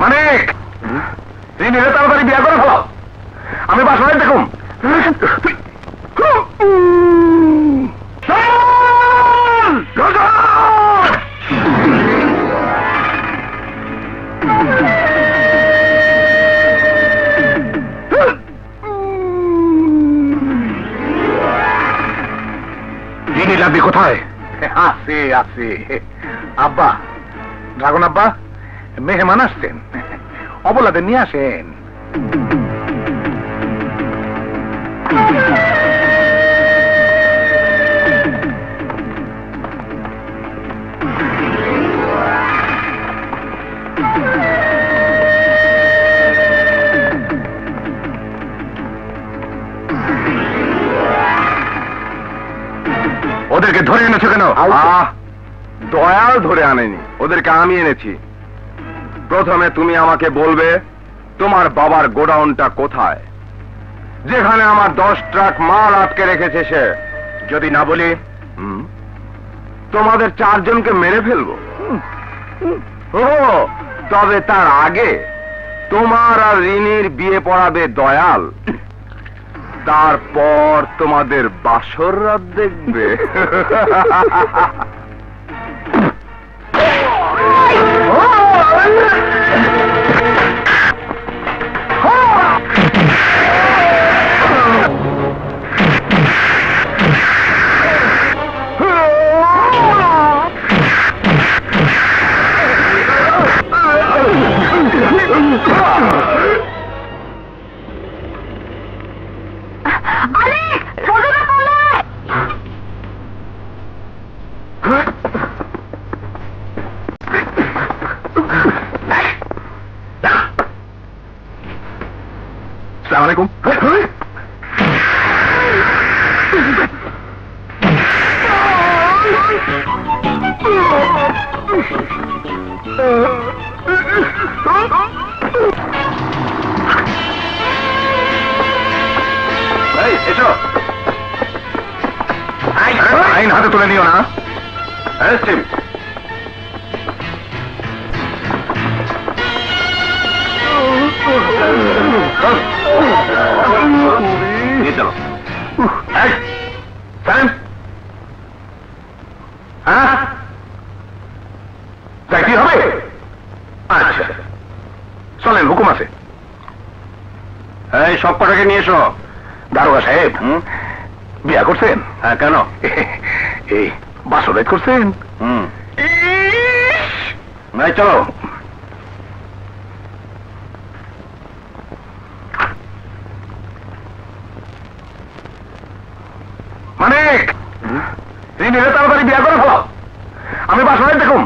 মানে রিনিরে তাড়াতাড়ি বিয়ে করে ফেলো, আমি বাসায় দেখুন। রিনি লাভি কোথায়? আছে আছে। আব্বা, ড্রাগন আব্বা, মেহমান আসছেন, অবলাদের নিয়ে আসেন। ওদেরকে ধরে এনেছো কেন? দয়াল ধরে আনেনি, ওদেরকে আমি এনেছি। প্রথমে তুমি আমাকে বলবে তোমার বাবার গোডাউনটা কোথায়, যেখানে আমার 10 ট্রাক মাল আটকে রেখেছে সে। যদি না বলি তোমাদের 4 জনকে মেরে ফেলবো। ও তবে তার আগে তোমার আর রিনির বিয়ে পড়াবে দয়াল, তারপর তোমাদের বাসর রাত দেখবে। আসসালামু এসো, আইন হাতে তুলে নিও না। চলো। যাইতে হবে? আচ্ছা চলেন, হুকুম আছে। এই সব কটাকে নিয়ে এসো। দারোগা সাহেব, বিয়া করছেন? হ্যাঁ, কেন? এই বাসরাত করছেন? নাই, চলো। মানে রিনিরে তাড়াতাড়ি বিয়া করে ফেলো, আমি বাসায় দেখুন।